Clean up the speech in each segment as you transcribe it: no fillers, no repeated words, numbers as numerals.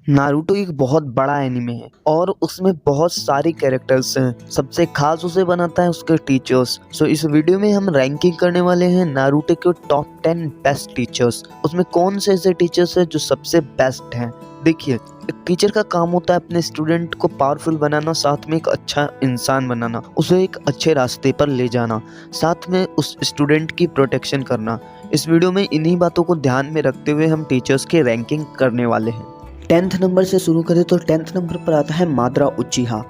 Naruto एक बहुत बड़ा एनिमे है और उसमें बहुत सारे कैरेक्टर्स हैं। सबसे खास उसे बनाता है उसके टीचर्स। सो इस वीडियो में हम रैंकिंग करने वाले हैं नारुतो के टॉप 10 बेस्ट टीचर्स। उसमें कौन से ऐसे टीचर्स हैं जो सबसे बेस्ट हैं। देखिए, एक टीचर का काम होता है अपने स्टूडेंट को पावरफुल बनाना, साथ में एक अच्छा इंसान बनाना, उसे एक अच्छे रास्ते पर ले जाना, साथ में उस स्टूडेंट की प्रोटेक्शन करना। इस वीडियो में इन्हीं बातों को ध्यान में रखते हुए हम टीचर्स की रैंकिंग करने वाले हैं। 10th नंबर से शुरू करें तो 10th नंबर पर आता है मादरा उचिहा।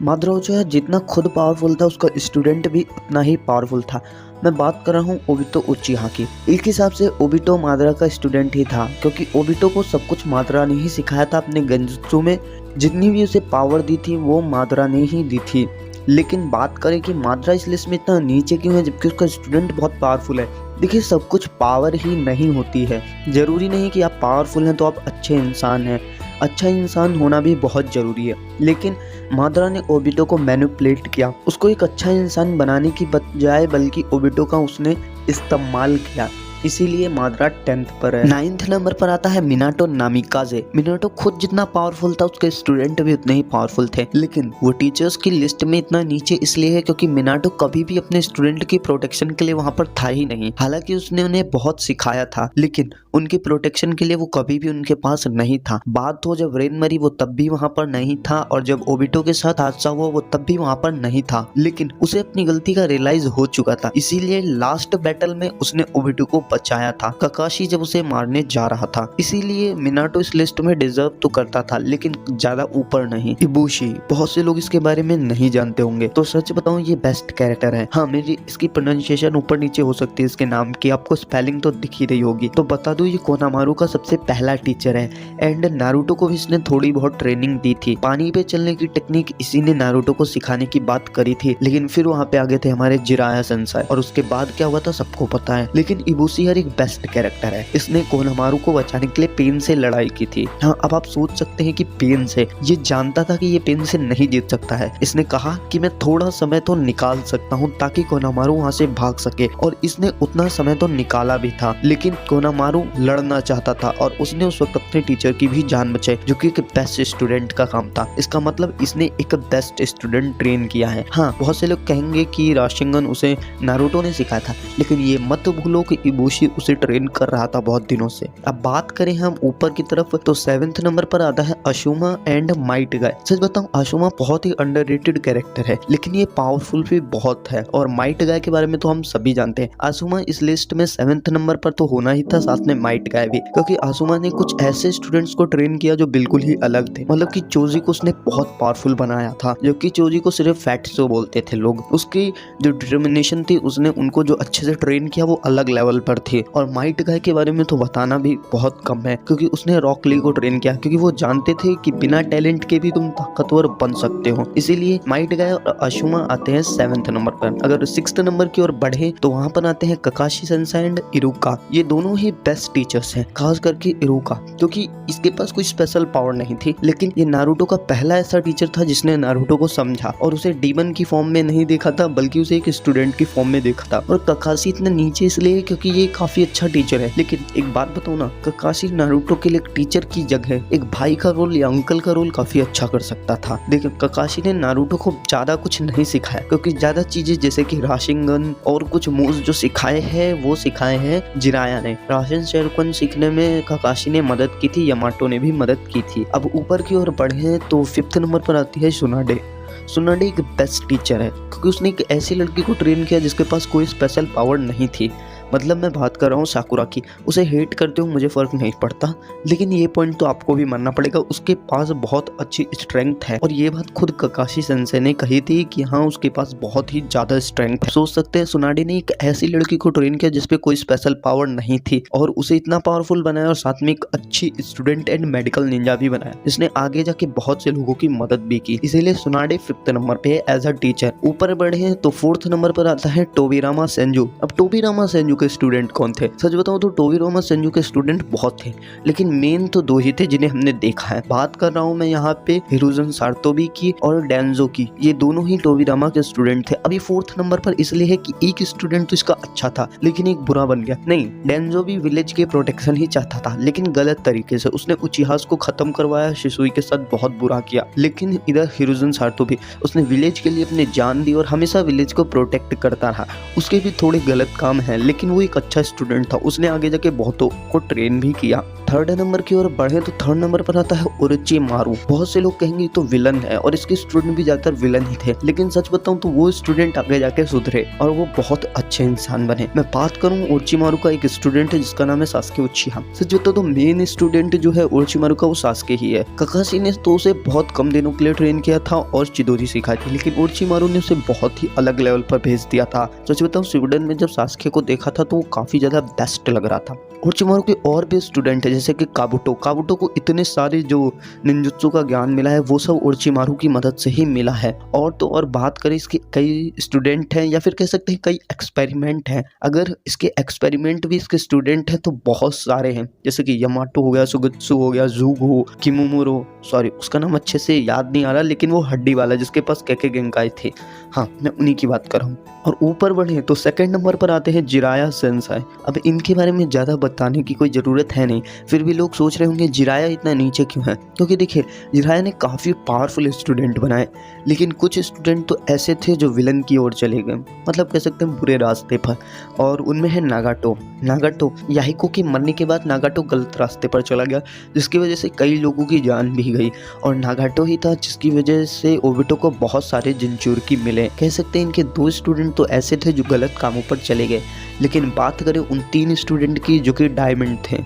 मादरा उचिहा जितना खुद पावरफुल था उसका स्टूडेंट भी उतना ही पावरफुल था। मैं बात कर रहा हूँ ओबितो उचिहा की। एक हिसाब से ओबितो मादरा का स्टूडेंट ही था, क्योंकि ओबितो को सब कुछ मादरा ने ही सिखाया था अपने गेंजुत्सु में। जितनी भी उसे पावर दी थी वो मादरा ने ही दी थी। लेकिन बात करें कि मादरा इस लिस्ट में इतना नीचे क्यों है जबकि उसका स्टूडेंट बहुत पावरफुल है। देखिए, सब कुछ पावर ही नहीं होती है। जरूरी नहीं कि आप पावरफुल हैं तो आप अच्छे इंसान हैं। अच्छा इंसान होना भी बहुत जरूरी है। लेकिन मादरा ने ओबितो को मैनिपुलेट किया, उसको एक अच्छा इंसान बनाने की बजाय बल्कि ओबितो का उसने इस्तेमाल किया। इसीलिए मादरा 10th पर है। 9th नंबर पर आता है मिनाटो नामिकाजे। मिनाटो खुद जितना पावरफुल था उसके स्टूडेंट भी उतने ही पावरफुल थे, लेकिन वो टीचर्स की लिस्ट में इतना नीचे इसलिए है क्योंकि मिनाटो कभी भी अपने स्टूडेंट की प्रोटेक्शन के लिए वहां पर था ही नहीं। हालांकि उसने उन्हें बहुत सिखाया था, लेकिन उनकी प्रोटेक्शन के लिए वो कभी भी उनके पास नहीं था। बात हो जब रेन मरी वो तब भी वहां पर नहीं था, और जब ओबितो के साथ हादसा हुआ वो तब भी वहां पर नहीं था। लेकिन उसे अपनी गलती का रियलाइज हो चुका था, इसीलिए लास्ट बैटल में उसने ओबितो को बचाया था, ककाशी जब उसे मारने जा रहा था। इसीलिए मिनाटो इस लिस्ट में डिजर्व तो करता था, लेकिन ज्यादा ऊपर नहीं। इबुशी, बहुत से लोग इसके बारे में नहीं जानते होंगे, तो सच बताऊं ये बेस्ट कैरेक्टर है। हाँ, मेरी इसकी प्रोनाउंसिएशन ऊपर नीचे हो सकती है इसके नाम की, आपको स्पेलिंग तो दिख ही रही होगी। तो बता दूं ये कोनामारू का सबसे पहला टीचर है, एंड नारुतो को भी इसने थोड़ी बहुत ट्रेनिंग दी थी। पानी पे चलने की टेक्निक इसी ने नारुतो को सिखाने की बात करी थी, लेकिन फिर वहाँ पे आगे थे हमारे जिराया सेंसाई, और उसके बाद क्या हुआ था सबको पता है। लेकिन इबुशी एक बेस्ट कैरेक्टर है। इसने कोनामारू को बचाने के लिए पेन से लड़ाई की थी। हाँ, अब आप सोच सकते हैं कि पेन से, ये जानता था कि ये पेन से नहीं जीत सकता है। इसने कहा कि मैं थोड़ा समय तो निकाल सकता हूँ ताकि कोनामारू वहाँ से भाग सके, और इसने उतना समय तो निकाला भी था। लेकिन कोनामारू लड़ना चाहता था और उसने उस वक्त अपने टीचर की भी जान बचाई, जो कि एक बेस्ट स्टूडेंट का काम था। इसका मतलब इसने एक बेस्ट स्टूडेंट ट्रेन किया है। हाँ, बहुत से लोग कहेंगे कि राशिंगन उसे नारुतो ने सिखाया था, लेकिन ये मत भूलो कि इबुशी उसे ट्रेन कर रहा था बहुत दिनों से। अब बात करें हम ऊपर की तरफ तो 7th नंबर पर आता है अशुमा एंड माइट गाय। सच बताऊं, अशुमा बहुत ही अंडररेटेड कैरेक्टर है, लेकिन ये पावरफुल भी बहुत है। और माइट गाय के बारे में तो हम सभी जानते हैं। अशुमा इस लिस्ट में 7th नंबर पर तो होना ही था, साथ में माइट गाय भी, क्योंकि अशुमा ने कुछ ऐसे स्टूडेंट्स को ट्रेन किया जो बिल्कुल ही अलग थे। मतलब कि चोजी को उसने बहुत पावरफुल बनाया था, जबकि चोजी को सिर्फ फैट्सो बोलते थे लोग। उसकी जो डिटर्मिनेशन थी, उसने उनको जो अच्छे से ट्रेन किया वो अलग लेवल पर थी। और माइट गाय के बारे में तो बताना भी बहुत कम है, क्योंकि उसने रॉक ली को ट्रेन किया, क्योंकि वो जानते थे कि बिना टैलेंट के भी तुम ताकतवर बन सकते हो। इसीलिए माइट गाय और अशुमा आते हैं 7th नंबर पर। अगर 6th नंबर की ओर बढ़े तो वहां पर आते हैं ककाशी सेंसाई एंड इरुका। ये दोनों ही बेस्ट टीचर्स हैं, खास करके इरुका, क्योंकि इसके पास कोई स्पेशल पावर नहीं थी, लेकिन ये नारुतो का पहला ऐसा टीचर था जिसने नारुतो को समझा और उसे डीमन की फॉर्म में नहीं देखा था, बल्कि उसे एक स्टूडेंट की फॉर्म में देखा था। और ककाशी इतना नीचे इसलिए क्योंकि ये काफी अच्छा टीचर है। लेकिन एक बात बताऊं ना, ककाशी नारुतो के लिए एक टीचर की जगह एक भाई का रोल या अंकल का रोल काफी अच्छा कर सकता था। लेकिन ककाशी ने नारुतो को ज्यादा कुछ नहीं सिखाया, क्योंकि ज्यादा चीजें जैसे कि राशिंगन और कुछ मूव्स जो सिखाए हैं वो सिखाए हैं जिराया ने। राशन शेरकुन सीखने में ककाशी ने मदद की थी, यमाटो ने भी मदद की थी। अब ऊपर की ओर बढ़े तो 5th नंबर पर आती है सुनाडे। सुनाडे एक बेस्ट टीचर है, क्योंकि उसने एक ऐसी लड़की को ट्रेन किया जिसके पास कोई स्पेशल पावर नहीं थी। मतलब मैं बात कर रहा हूँ साकुरा की। उसे हेट करते हो मुझे फर्क नहीं पड़ता, लेकिन ये पॉइंट तो आपको भी मानना पड़ेगा, उसके पास बहुत अच्छी स्ट्रेंथ है। और ये बात खुद ककाशी सेंसे ने कही थी कि हाँ, उसके पास बहुत ही ज्यादा स्ट्रेंथ है। सोच सकते हैं सुनाडे ने एक ऐसी लड़की को ट्रेन किया जिसपे कोई स्पेशल पावर नहीं थी, और उसे इतना पावरफुल बनाया, और साथ में एक अच्छी स्टूडेंट एंड मेडिकल निंजा भी बनाया, जिसने आगे जाके बहुत से लोगों की मदद भी की। इसीलिए सुनाडे 5th नंबर पे एज अ टीचर। ऊपर बढ़े तो 4th नंबर पर आता है टोबिरामा सेंजू। अब टोबिरामा सेंजू सेंजू के स्टूडेंट कौन थे? सच बताऊं तो टोबिरामा सेंजू के स्टूडेंट बहुत थे, लेकिन मेन तो दो ही थे जिन्हें हमने देखा है। बात कर रहा हूं मैं यहाँ पे हिरुजन सातोबी की और डेंजो की। ये दोनों ही टोबिरामा के स्टूडेंट थे। अभी 4th नंबर पर इसलिए है कि एक स्टूडेंट तो इसका अच्छा था लेकिन एक बुरा बन गया। नहीं, डेंजो भी विलेज के प्रोटेक्शन ही चाहता था, लेकिन गलत तरीके से। उसने उचिहा को खत्म करवाया, शिसुई के साथ बहुत बुरा किया। लेकिन इधर हिरुजन सातोबी, उसने विलेज के लिए अपनी जान दी और हमेशा विलेज को प्रोटेक्ट करता रहा। उसके भी थोड़े गलत काम हैं, लेकिन वो एक अच्छा स्टूडेंट था। उसने आगे जाके बहुतों को ट्रेन भी किया। 3rd नंबर की ओर बढ़े तो 3rd नंबर पर आता है ओरोचिमारू। बहुत से लोग कहेंगे तो विलन है, और इसके स्टूडेंट भी ज्यादातर विलन ही थे, लेकिन सच बताऊं तो वो स्टूडेंट आगे जाके सुधरे और वो बहुत अच्छे इंसान बने। मैं बात करूं ओरोचिमारू का, एक स्टूडेंट है जिसका नाम है सास्के उचिहा। सच बताऊं तो मेन स्टूडेंट जो है ओरोचिमारू का वो सास्के ही है। काकाशी ने तो उसे बहुत कम दिनों के लिए ट्रेन किया था और चिदोरी सिखाई थी, लेकिन ओरोचिमारू ने उसे बहुत ही अलग लेवल पर भेज दिया था। सच बताऊं स्वीडन में जब सास्के को देखा था तो वो काफी ज्यादा बेस्ट लग रहा था। ओरोचिमारू के और भी स्टूडेंट है जैसे कि काबुटो को इतने सारे जो निंजुत्सु का ज्ञान मिला है वो सब ओरोचिमारू की मदद से ही मिला है। और तो और बात करें इसके कई स्टूडेंट हैं या फिर कह सकते हैं कई एक्सपेरिमेंट हैं। अगर इसके एक्सपेरिमेंट भी इसके स्टूडेंट हैं तो बहुत सारे हैं, जैसे कि यमाटो हो गया, सुगत्सु हो गया, ज़ुगो, किमोमोरो, सॉरी उसका नाम अच्छे से याद नहीं आ रहा, लेकिन वो हड्डी वाला जिसके पास केके गेंकाई थे, हाँ मैं उन्हीं की बात कर रहा हूँ। और ऊपर बढ़े तो 2nd नंबर पर आते हैं जिराया सेंसाई। अब इनके बारे में ज़्यादा बताने की कोई ज़रूरत है नहीं, फिर भी लोग सोच रहे होंगे जिराया इतना नीचे क्यों है। क्योंकि देखिए जिराया ने काफ़ी पावरफुल स्टूडेंट बनाए, लेकिन कुछ स्टूडेंट तो ऐसे थे जो विलन की ओर चले गए, मतलब कह सकते हैं बुरे रास्ते पर। और उनमें है नागाटो। याहिको के मरने के बाद नागाटो गलत रास्ते पर चला गया, जिसकी वजह से कई लोगों की जान भी गई। और नागाटो ही था जिसकी वजह से ओबिटो को बहुत सारे जिनचुरकी मिले। कह सकते हैं इनके 2 स्टूडेंट तो ऐसे थे जो गलत कामों पर चले गए। लेकिन बात करें उन 3 स्टूडेंट की जो कि डायमंड थे,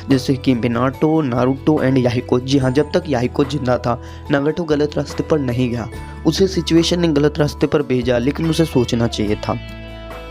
जैसे कि मिनाटो, नारुतो एंड याहिको। जी हाँ, जब तक याहिको जिंदा था नागाटो गलत रास्ते पर नहीं गया। उसे सिचुएशन ने गलत रास्ते पर भेजा, लेकिन उसे सोचना चाहिए था।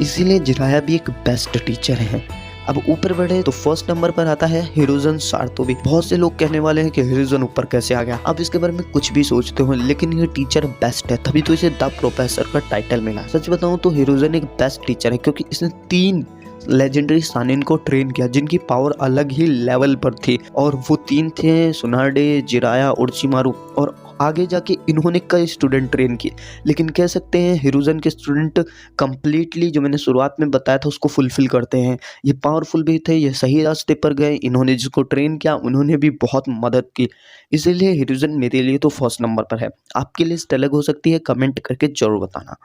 इसीलिए जिराया भी एक बेस्ट टीचर है। अब ऊपर बढ़े तो 1st नंबर पर आता है हिरुजन सातोबी। बहुत से लोग कहने वाले हैं कि हिरुजन ऊपर कैसे आ गया। अब इसके बारे में कुछ भी सोचते हो, लेकिन ये टीचर बेस्ट है, तभी तो इसे द प्रोफेसर का टाइटल मिला। सच बताऊं तो हिरुजन एक बेस्ट टीचर है, क्योंकि इसने 3 लेजेंडरी सानिन को ट्रेन किया जिनकी पावर अलग ही लेवल पर थी। और वो 3 थे सुनाडे, जिराया, ओरोचिमारू। और आगे जाके इन्होंने कई स्टूडेंट ट्रेन किए, लेकिन कह सकते हैं हिरुजन के स्टूडेंट कंप्लीटली जो मैंने शुरुआत में बताया था उसको फुलफिल करते हैं। ये पावरफुल भी थे, ये सही रास्ते पर गए, इन्होंने जिसको ट्रेन किया उन्होंने भी बहुत मदद की। इसीलिए हिरुजन मेरे लिए तो 1st नंबर पर है। आपके लिस्ट अलग हो सकती है, कमेंट करके जरूर बताना।